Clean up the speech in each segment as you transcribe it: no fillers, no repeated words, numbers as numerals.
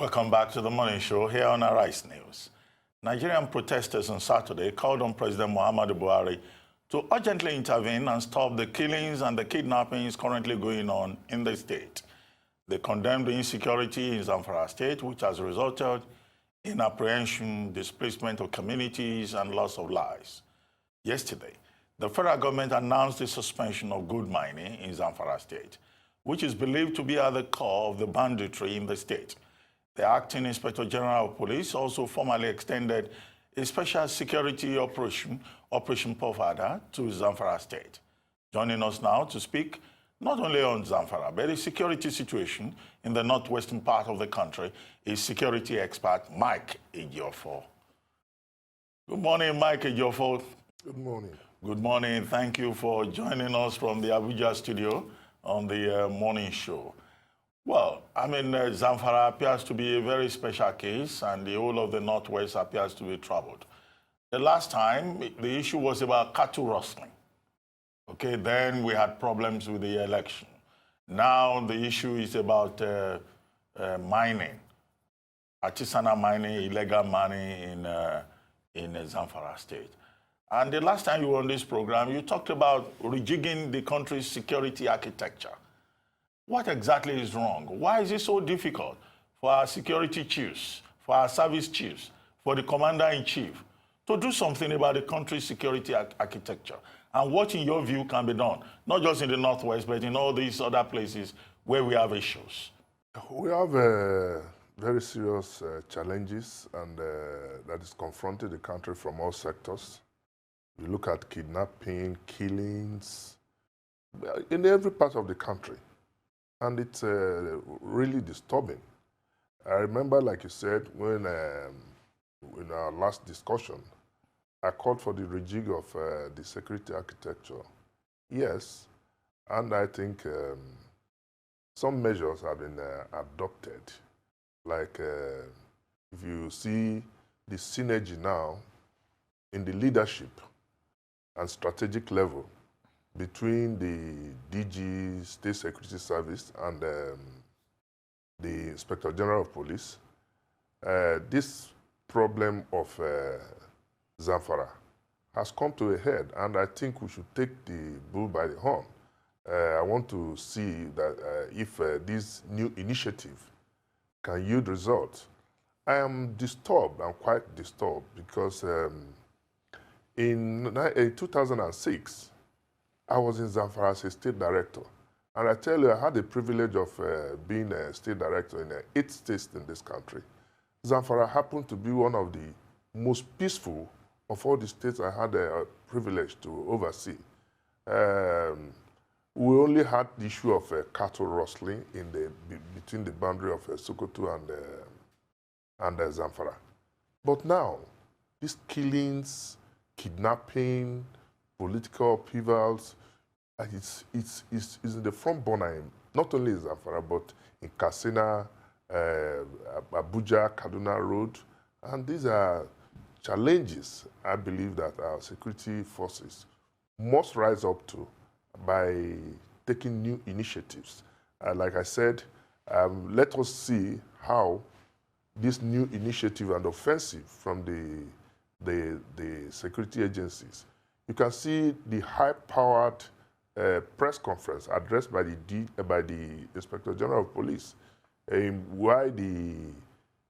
Welcome back to the morning show here on Arise News. Nigerian protesters on Saturday called on President Muhammad Buhari to urgently intervene and stop the killings and the kidnappings currently going on in the state. They condemned the insecurity in Zamfara State, which has resulted in apprehension, displacement of communities, and loss of lives. Yesterday, the federal government announced the suspension of gold mining in Zamfara State, which is believed to be at the core of the banditry in the state. The acting Inspector General of Police also formally extended a special security operation, Operation Pofada, to Zamfara State. Joining us now to speak not only on Zamfara, but the security situation in the northwestern part of the country is security expert Mike Ejiofor. Good morning, Mike Ejiofor. Good morning. Good morning. Thank you for joining us from the Abuja studio on the morning show. Well, Zamfara appears to be a very special case, and the whole of the Northwest appears to be troubled. The last time, the issue was about cattle rustling. Okay, then we had problems with the election. Now the issue is about mining, artisanal mining, illegal mining in Zamfara State. And the last time you were on this program, you talked about rejigging the country's security architecture. What exactly is wrong? Why is it so difficult for our security chiefs, for our service chiefs, for the commander-in-chief to do something about the country's security architecture? And what, in your view, can be done, not just in the Northwest, but in all these other places where we have issues? We have very serious challenges and that is confronting the country from all sectors. You look at kidnapping, killings, in every part of the country. And it's really disturbing. I remember, like you said, when in our last discussion, I called for the rejig of the security architecture. Yes, and I think some measures have been adopted. Like if you see the synergy now in the leadership and strategic level between the DG, State Security Service, and the Inspector General of Police, this problem of Zamfara has come to a head, and I think we should take the bull by the horn. I want to see that if this new initiative can yield results. I am disturbed, I'm quite disturbed, because in 2006, I was in Zamfara as a state director. And I tell you, I had the privilege of being a state director in 8 states in this country. Zamfara happened to be one of the most peaceful of all the states I had a privilege to oversee. We only had the issue of cattle rustling between the boundary of Sokoto and Zamfara. But now, these killings, kidnapping, political upheavals, it's in the front burner, not only in Zamfara, but in Katsina, Abuja, Kaduna Road. And these are challenges I believe that our security forces must rise up to by taking new initiatives. Like I said, let us see how this new initiative and offensive from the security agencies. You can see the high-powered press conference addressed by the Inspector General of Police, why the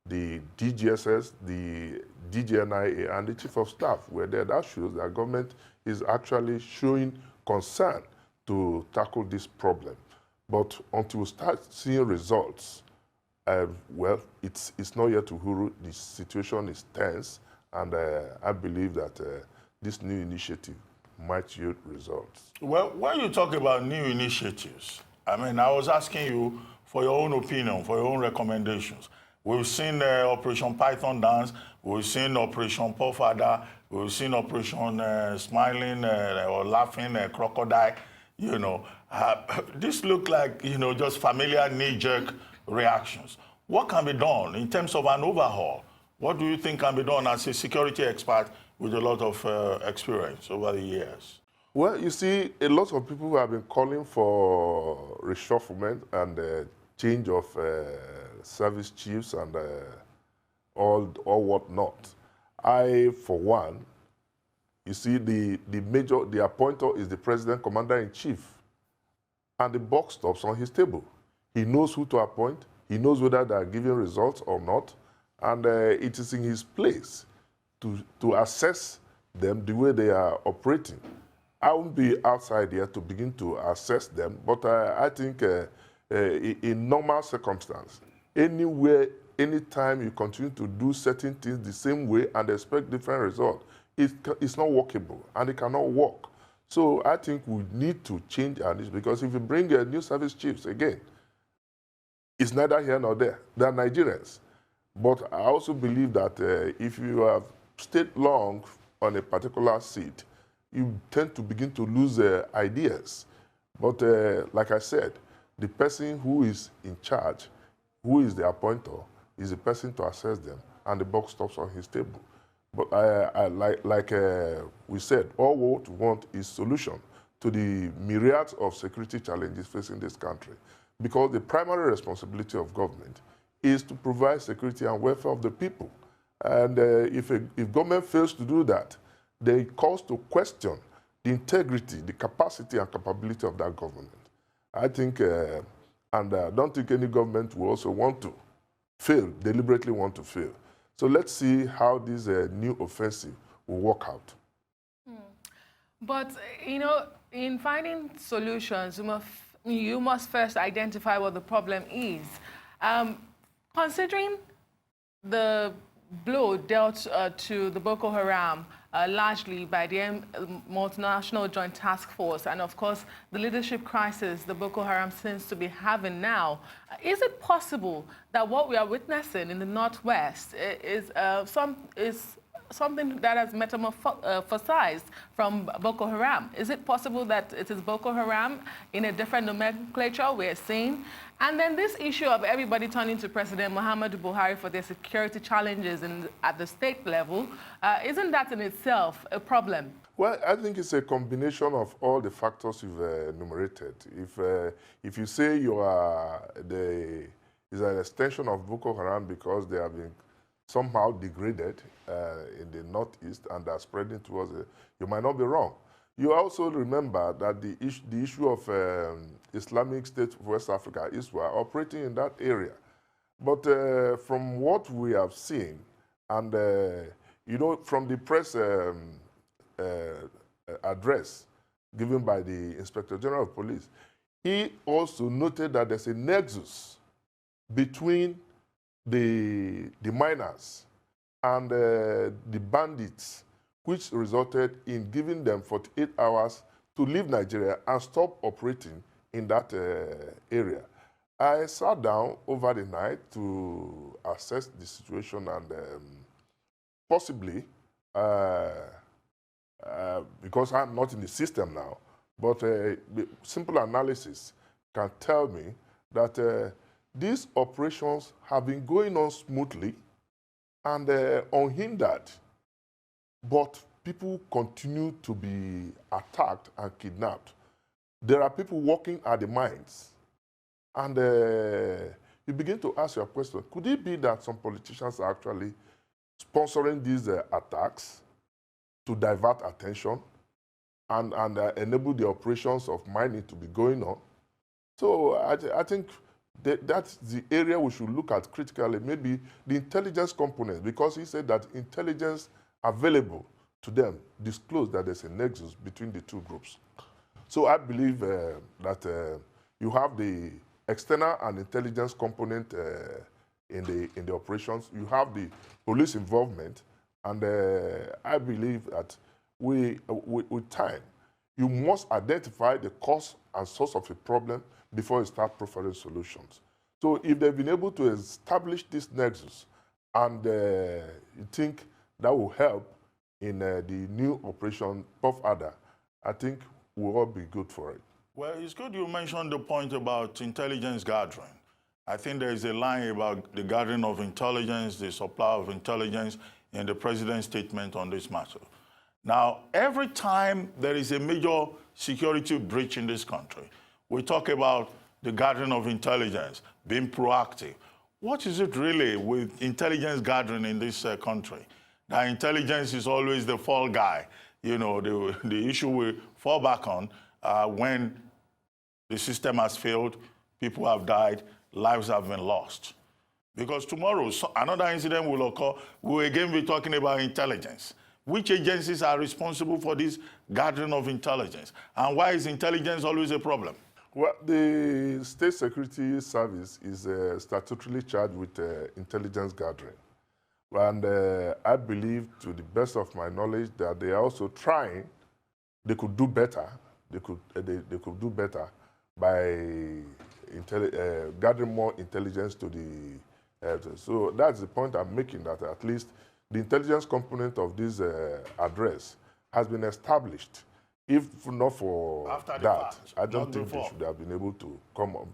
DGSS, the DGNIA, and the Chief of Staff were there. That shows that government is actually showing concern to tackle this problem. But until we start seeing results, well, it's not yet to hurry. The situation is tense, and I believe that this new initiative might yield results. Well, when you talk about new initiatives, I was asking you for your own opinion, for your own recommendations. We've seen Operation Python Dance, we've seen Operation Pofada, we've seen Operation Smiling or Laughing Crocodile. This look like, just familiar knee-jerk reactions. What can be done in terms of an overhaul? What do you think can be done as a security expert with a lot of experience over the years? Well, you see, a lot of people have been calling for reshufflement and change of service chiefs and all whatnot. I, for one, you see, the appointer is the president, commander-in-chief, and the buck stops on his table. He knows who to appoint. He knows whether they are giving results or not, and it is in his place to assess them the way they are operating. I won't be outside here to begin to assess them, but I think in normal circumstances, anywhere, anytime you continue to do certain things the same way and expect different results, it's not workable and it cannot work. So I think we need to change our niche, because if you bring new service chiefs again, it's neither here nor there. They are Nigerians. But I also believe that if you have stayed long on a particular seat, you tend to begin to lose ideas. But like I said, the person who is in charge, who is the appointer, is the person to assess them, and the buck stops on his table. But like we said, all what we want is solution to the myriad of security challenges facing this country, because the primary responsibility of government is to provide security and welfare of the people. And if government fails to do that, they cause to question the integrity, the capacity and capability of that government. I think, and I don't think any government will also want to fail, deliberately want to fail. So let's see how this new offensive will work out. But, you know, in finding solutions, you must first identify what the problem is. Considering the blow dealt to the Boko Haram largely by the multinational joint task force, and of course the leadership crisis the Boko Haram seems to be having now, is it possible that what we are witnessing in the Northwest is something that has metamorphosized from Boko Haram? Is it possible that it is Boko Haram in a different nomenclature we're seeing? And then this issue of everybody turning to President Muhammad Buhari for their security challenges at the state level, isn't that in itself a problem? Well, I think it's a combination of all the factors you've enumerated. If you say you are is an extension of Boko Haram because they have been somehow degraded in the Northeast and are spreading towards it, you might not be wrong. You also remember that the issue of Islamic State of West Africa is operating in that area. But from what we have seen, and you know, from the press address given by the Inspector General of Police, he also noted that there's a nexus between the miners and the bandits, which resulted in giving them 48 hours to leave Nigeria and stop operating in that area. I sat down over the night to assess the situation, and possibly, because I'm not in the system now, but simple analysis can tell me that these operations have been going on smoothly and unhindered, but people continue to be attacked and kidnapped. There are people working at the mines, and you begin to ask your question, could it be that some politicians are actually sponsoring these attacks to divert attention and enable the operations of mining to be going on? So I think that's the area we should look at critically, maybe the intelligence component, because he said that intelligence available to them disclosed that there's a nexus between the two groups. So I believe that you have the external and intelligence component in the operations. You have the police involvement, and I believe that with time, you must identify the cause and source of a problem before you start providing solutions. So if they've been able to establish this nexus, and you think that will help in the new operation Puff Adder, I think we'll all be good for it. Well, it's good you mentioned the point about intelligence gathering. I think there is a line about the gathering of intelligence, the supply of intelligence in the president's statement on this matter. Now, every time there is a major security breach in this country, we talk about the gathering of intelligence. being proactive. What is it really with intelligence gathering in this country? That intelligence is always the fall guy. You know, the issue we fall back on when the system has failed, people have died, lives have been lost. Because tomorrow, another incident will occur, we'll again be talking about intelligence. Which agencies are responsible for this gathering of intelligence? And why is intelligence always a problem? Well, the State Security Service is statutorily charged with intelligence gathering. And I believe, to the best of my knowledge, that they are also trying, they could do better, they could do better by gathering more intelligence to the, so that's the point I'm making, that at least the intelligence component of this address has been established. If not for that, I don't think they should have been able to come up.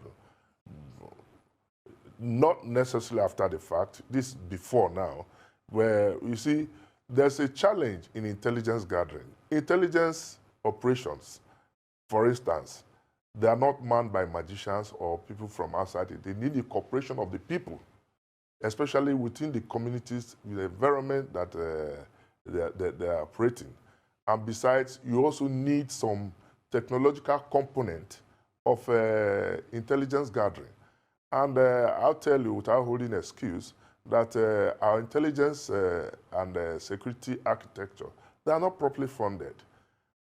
Not necessarily after the fact, this before now, where you see there's a challenge in intelligence gathering. Intelligence operations, for instance, they are not manned by magicians or people from outside. They need the cooperation of the people, especially within the communities, the environment that they are operating. And besides, you also need some technological component of intelligence gathering. And I'll tell you, without holding excuse, that our intelligence and security architecture, they are not properly funded.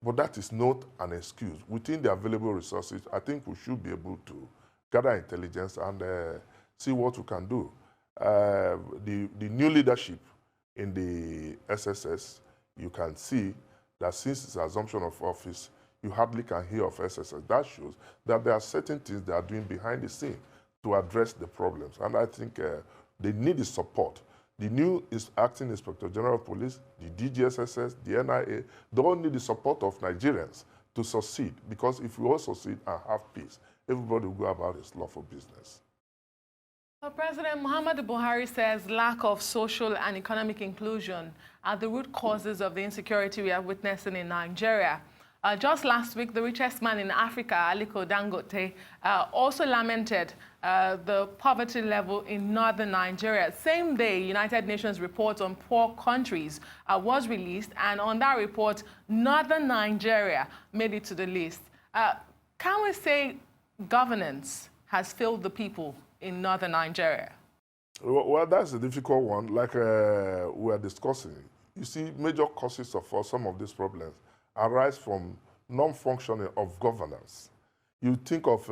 But that is not an excuse. Within the available resources, I think we should be able to gather intelligence and see what we can do. The new leadership in the SSS, you can see that since its assumption of office, you hardly can hear of SSS. That shows that there are certain things they are doing behind the scene to address the problems. And I think they need the support. The new acting Inspector General of Police, the DGSSS, the NIA, they all need the support of Nigerians to succeed. Because if we all succeed and have peace, everybody will go about his lawful business. Well, President Muhammad Buhari says lack of social and economic inclusion are the root causes of the insecurity we are witnessing in Nigeria. Just last week, the richest man in Africa, Aliko Dangote, also lamented the poverty level in northern Nigeria. Same day, United Nations report on poor countries was released, and on that report, northern Nigeria made it to the list. Can we say governance has failed the people in northern Nigeria? Well, that's a difficult one. Like we are discussing, you see, major causes of some of these problems arise from non-functioning of governance. You think of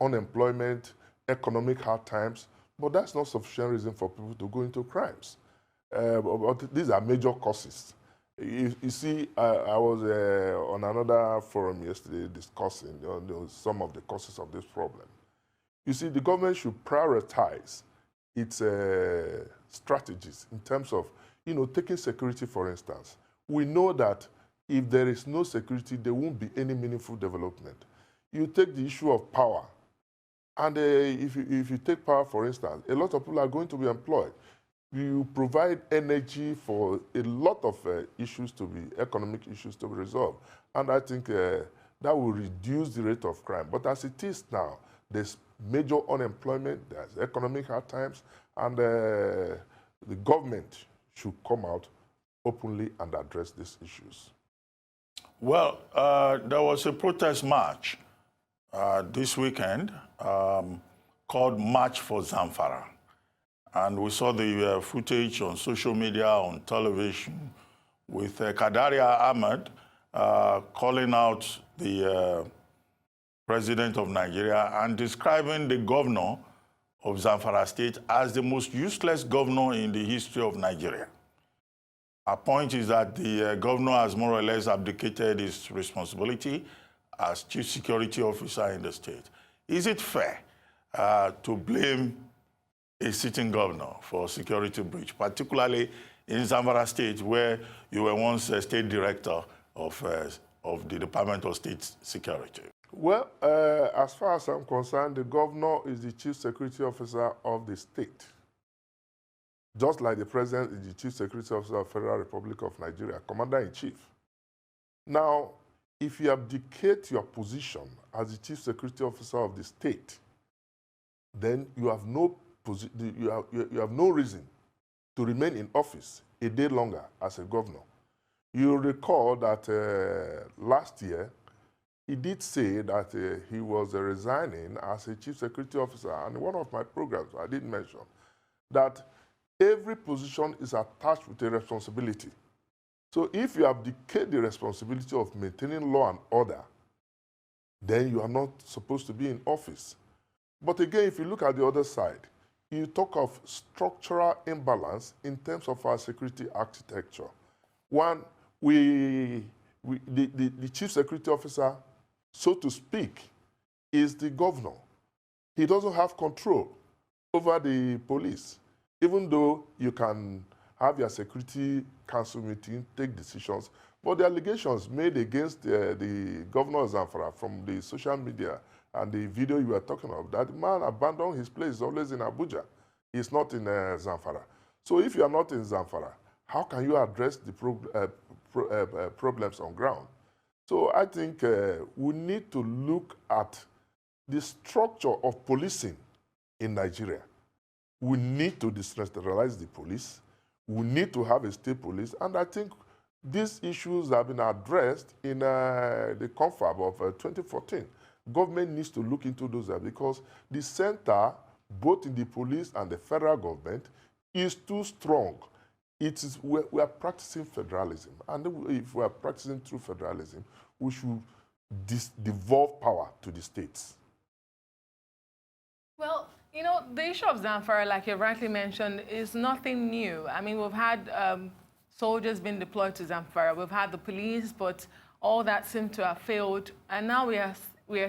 unemployment, economic hard times, but that's not sufficient reason for people to go into crimes. But these are major causes. You see, I was on another forum yesterday discussing some of the causes of this problem. You see, the government should prioritize its strategies in terms of, taking security, for instance. We know that if there is no security, there won't be any meaningful development. You take the issue of power, and if you take power, for instance, a lot of people are going to be employed. You provide energy for a lot of issues to be, economic issues to be resolved. And I think that will reduce the rate of crime. But as it is now, there's major unemployment, there's economic hard times, and the government should come out openly and address these issues. Well, there was a protest march this weekend called March for Zamfara. And we saw the footage on social media, on television, with Kadaria Ahmed calling out the president of Nigeria and describing the governor of Zamfara State as the most useless governor in the history of Nigeria. Our point is that the governor has more or less abdicated his responsibility as chief security officer in the state. Is it fair to blame a sitting governor for security breach, particularly in Zamfara State, where you were once a state director of the Department of State Security? Well, as far as I'm concerned, the governor is the chief security officer of the state. Just like the president is the chief security officer of the Federal Republic of Nigeria, commander-in-chief. Now, if you abdicate your position as the chief security officer of the state, then you have no you have no reason to remain in office a day longer as a governor. You recall that last year, he did say that he was resigning as a chief security officer. And in one of my programs, I did mention that every position is attached with a responsibility. So if you abdicate the responsibility of maintaining law and order, then you are not supposed to be in office. But again, if you look at the other side, you talk of structural imbalance in terms of our security architecture. One, the chief security officer, so to speak, is the governor. He doesn't have control over the police, even though you can have your security council meeting, take decisions. But the allegations made against the governor of Zamfara from the social media and the video you were talking about, that man abandoned his place, always in Abuja. He's not in Zamfara. So if you are not in Zamfara, how can you address the problems on ground? So I think we need to look at the structure of policing in Nigeria. We need to decentralize the police. We need to have a state police. And I think these issues have been addressed in the confab of 2014. Government needs to look into those because the center, both in the police and the federal government, is too strong. We are practicing federalism. And if we are practicing true federalism, we should devolve power to the states. Well, you know, the issue of Zamfara, like you rightly mentioned, is nothing new. I mean, we've had soldiers being deployed to Zamfara. We've had the police, but all that seemed to have failed. And now we are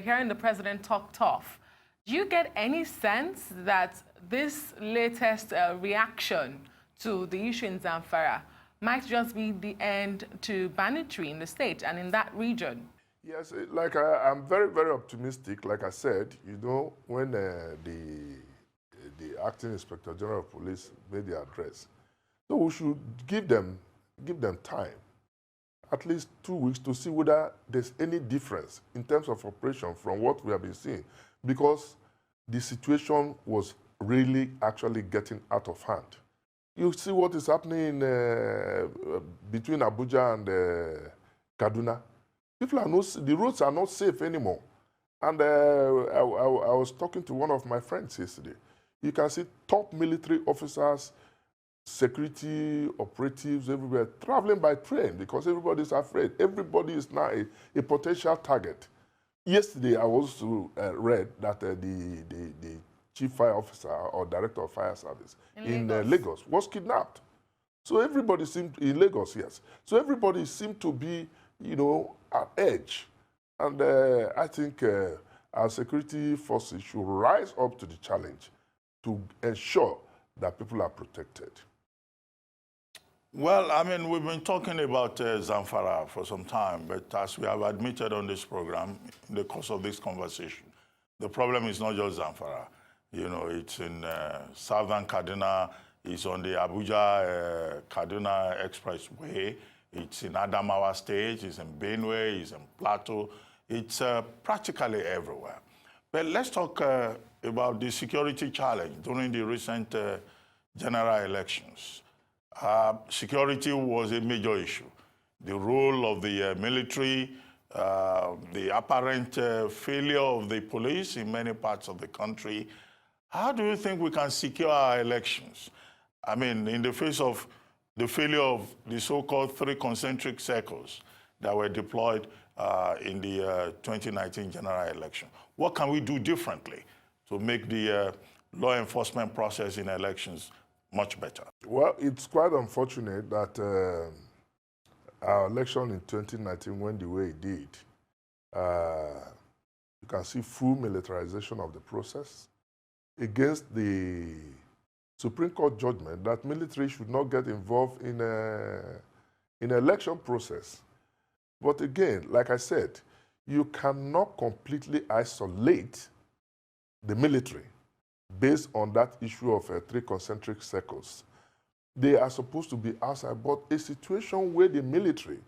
hearing the president talk tough. Do you get any sense that this latest reaction to the issue in Zamfara might just be the end to banditry in the state and in that region? Yes, like I'm very, very optimistic. Like I said, you know, when the acting inspector general of police made the address, so we should give them time, at least 2 weeks, to see whether there's any difference in terms of operation from what we have been seeing, because the situation was really actually getting out of hand. You see what is happening between Abuja and Kaduna. People are the roads are not safe anymore. And I was talking to one of my friends yesterday. You can see top military officers, security operatives everywhere traveling by train because everybody's afraid. Everybody is now a potential target. Yesterday, I also read that the chief fire officer or director of fire service in Lagos was kidnapped. So everybody seemed, in Lagos, yes. So everybody seemed to be, you know, at edge. And I think our security forces should rise up to the challenge to ensure that people are protected. Well, I mean, we've been talking about Zamfara for some time, but as we have admitted on this program, in the course of this conversation, the problem is not just Zamfara. You know, it's in southern Kaduna, it's on the Abuja-Kaduna Expressway, it's in Adamawa State, it's in Benue, it's in Plateau, it's practically everywhere. But let's talk about the security challenge during the recent general elections. Security was a major issue. The role of the military, the apparent failure of the police in many parts of the country. How do you think we can secure our elections? I mean, in the face of the failure of the so-called 3 concentric circles that were deployed in the 2019 general election. What can we do differently to make the law enforcement process in elections much better? Well, it's quite unfortunate that our election in 2019 went the way it did. You can see full militarization of the process against the Supreme Court judgment that military should not get involved in election process. But again, like I said, you cannot completely isolate the military based on that issue of 3 concentric circles. They are supposed to be outside, but a situation where the military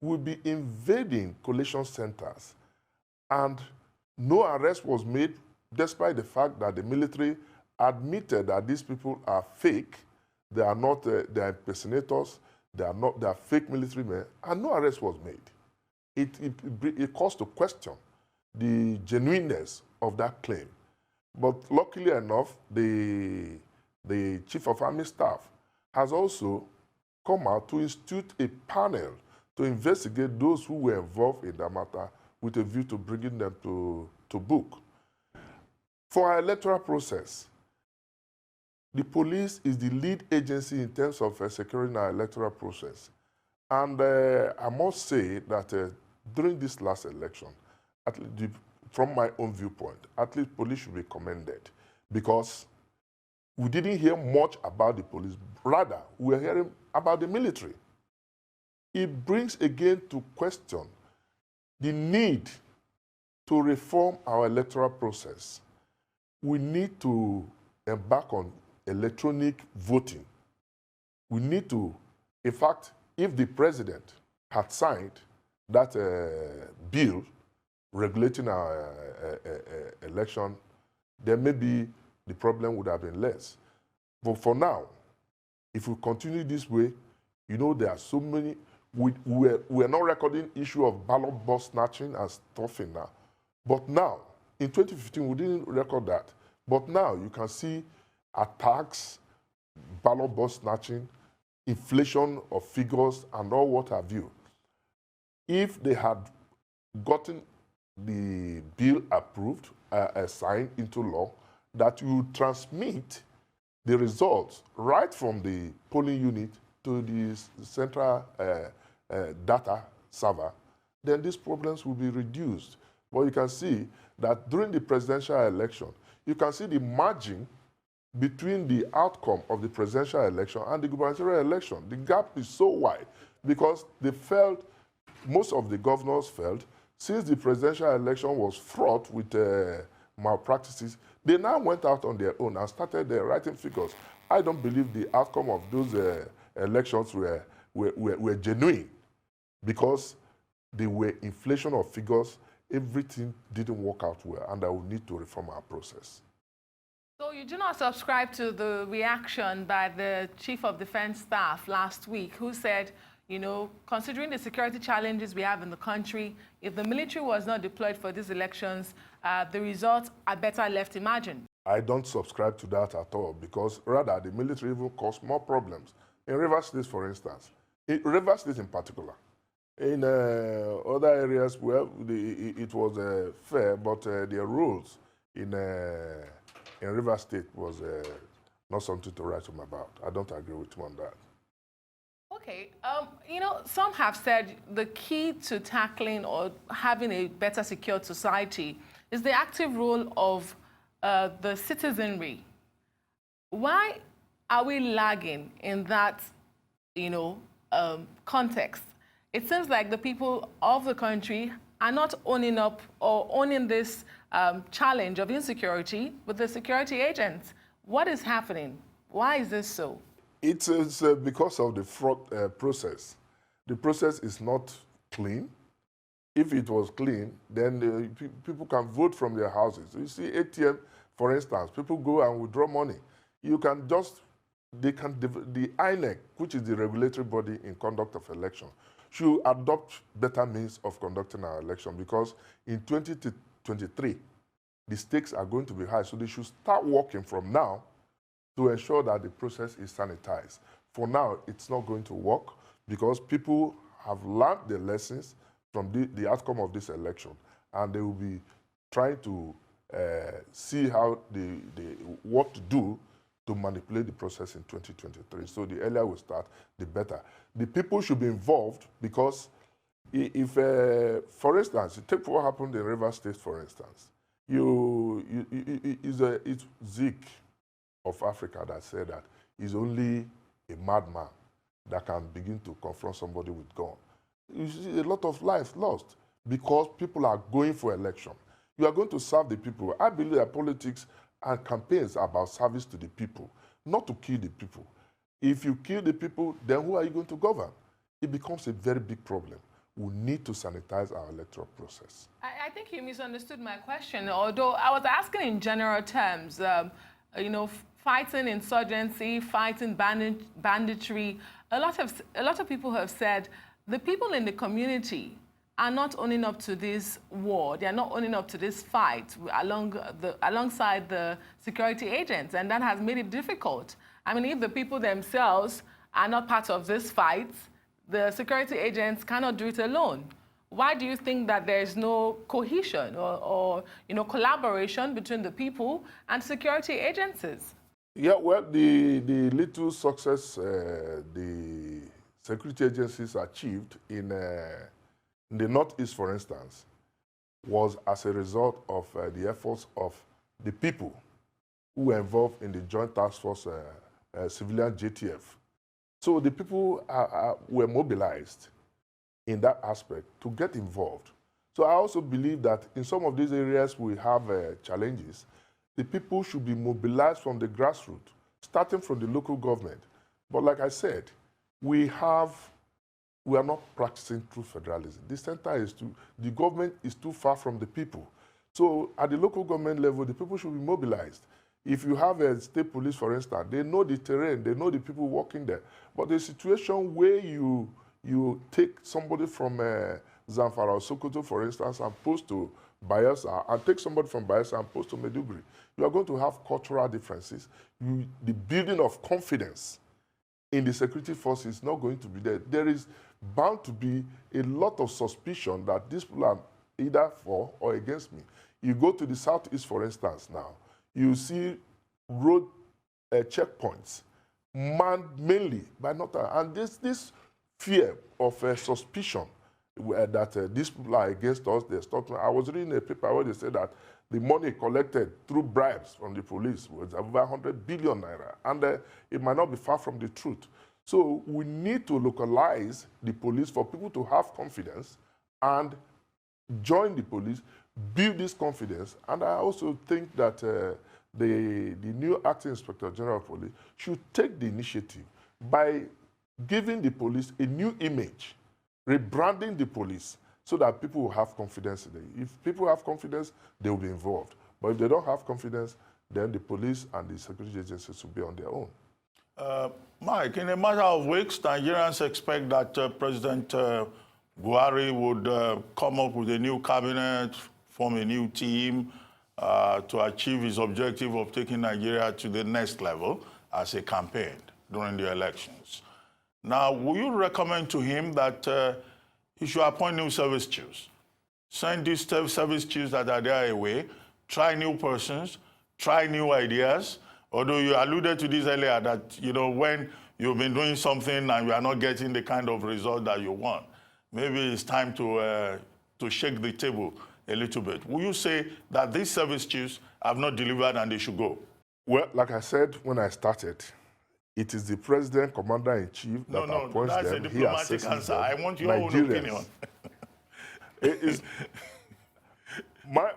will be invading collation centers and no arrest was made despite the fact that the military admitted that these people are fake, they are not, they are impersonators, they are fake military men, and no arrest was made. It caused to question the genuineness of that claim. But luckily enough, the Chief of Army Staff has also come out to institute a panel to investigate those who were involved in the matter with a view to bringing them to book. For our electoral process, the police is the lead agency in terms of securing our electoral process. And I must say that during this last election, at least from my own viewpoint, at least police should be commended, because we didn't hear much about the police. Rather, we are hearing about the military. It brings again to question the need to reform our electoral process. We need to embark on electronic voting. We need to, in fact, if the president had signed that bill regulating our election, then maybe the problem would have been less. But for now, if we continue this way, you know, there are so many, we're not recording issue of ballot box snatching and stuffing now. But now, in 2015, we didn't record that. But now you can see attacks, ballot box snatching, inflation of figures, and all what have you. If they had gotten the bill approved, signed into law, that you transmit the results right from the polling unit to the central data server, then these problems will be reduced. But you can see that during the presidential election, you can see the margin between the outcome of the presidential election and the gubernatorial election. The gap is so wide because they felt, most of the governors felt, since the presidential election was fraught with malpractices, they now went out on their own and started writing figures. I don't believe the outcome of those elections were genuine, because they were inflation of figures. Everything didn't work out well, and I will need to reform our process. So you do not subscribe to the reaction by the Chief of Defense Staff last week, who said, you know, considering the security challenges we have in the country, if the military was not deployed for these elections, the results are better left imagined. I don't subscribe to that at all, because rather the military even caused more problems. In Rivers State, for instance, Rivers State in particular, in other areas where it was fair, but the rules in Rivers State was not something to write home about. I don't agree with him on that. Okay, you know, some have said the key to tackling or having a better secured society is the active role of the citizenry. Why are we lagging in that, you know, context? It seems like the people of the country are not owning up or owning this challenge of insecurity with the security agents. What is happening? Why is this so? It's because of the fraud process. The process is not clean. If it was clean, then people can vote from their houses. You see, ATM, for instance, people go and withdraw money. You can just, the INEC, which is the regulatory body in conduct of election, should adopt better means of conducting our election, because in 2023, the stakes are going to be high. So they should start working from now to ensure that the process is sanitized. For now, it's not going to work, because people have learned the lessons from the outcome of this election, and they will be trying to see how what to do to manipulate the process in 2023. So the earlier we start, the better. The people should be involved, because if, for instance, you take what happened in Rivers State, for instance, it's Zeke of Africa that said that it's only a madman that can begin to confront somebody with gun. You see a lot of lives lost because people are going for election. You are going to serve the people. I believe that politics and campaigns are about service to the people, not to kill the people. If you kill the people, then who are you going to govern? It becomes a very big problem. we need to sanitize our electoral process. I think you misunderstood my question, although I was asking in general terms, you know, fighting insurgency, fighting banditry. A lot of people have said the people in the community are not owning up to this war. They are not owning up to this fight alongside the security agents, and that has made it difficult. I mean, if the people themselves are not part of this fight, the security agents cannot do it alone. Why do you think that there is no cohesion or you know, collaboration between the people and security agencies? Yeah, well, the little success the security agencies achieved in the Northeast, for instance, was as a result of the efforts of the people who were involved in the Joint Task Force Civilian JTF. So the people were mobilized in that aspect to get involved. So I also believe that in some of these areas we have challenges, the people should be mobilized from the grassroots, starting from the local government. But like I said, we are not practicing true federalism. The government is too far from the people. So at the local government level, the people should be mobilized. If you have a state police, for instance, they know the terrain, they know the people working there. But the situation where you take somebody from Zamfara or Sokoto, for instance, and post to Bayelsa, and take somebody from Bayelsa and post to Maiduguri, you are going to have cultural differences. The building of confidence in the security force is not going to be there. There is bound to be a lot of suspicion that these people are either for or against me. You go to the Southeast, for instance, now, you see road checkpoints manned mainly by Northern. And this fear of suspicion that these people are against us, they're stopping. I was reading a paper where they said that the money collected through bribes from the police was over 100 billion naira. And it might not be far from the truth. So we need to localize the police for people to have confidence and join the police, build this confidence. And I also think that the new acting Inspector General of Police should take the initiative by giving the police a new image, rebranding the police so that people will have confidence in it. If people have confidence, they will be involved. But if they don't have confidence, then the police and the security agencies will be on their own. Mike, in a matter of weeks, Nigerians expect that President Buhari would come up with a new cabinet, form a new team to achieve his objective of taking Nigeria to the next level as a campaign during the elections. Now, will you recommend to him that he should appoint new service chiefs? Send these service chiefs that are there away, try new persons, try new ideas. Although you alluded to this earlier that, you know, when you've been doing something and you are not getting the kind of result that you want, maybe it's time to shake the table a little bit. Will you say that these service chiefs have not delivered and they should go? Well, like I said when I started, it is the president, commander-in-chief that appoints that's them. A diplomatic answer. I want your own opinion. It is my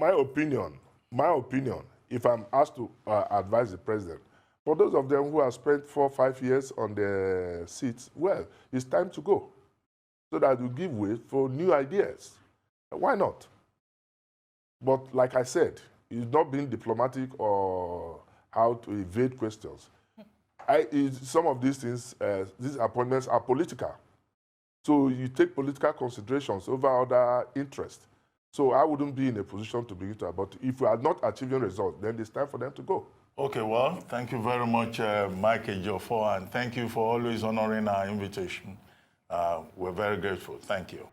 opinion, if I'm asked to advise the president, for those of them who have spent 4 or 5 years on their seats, well, it's time to go so that we give way for new ideas. Why not? But like I said, it's not being diplomatic or how to evade questions. Some of these things, these appointments are political. So you take political considerations over other interests. So I wouldn't be in a position to begin to, but if we are not achieving results, then it's time for them to go. Okay, well, thank you very much, Mike Ejiofor, and thank you for always honoring our invitation. We're very grateful. Thank you.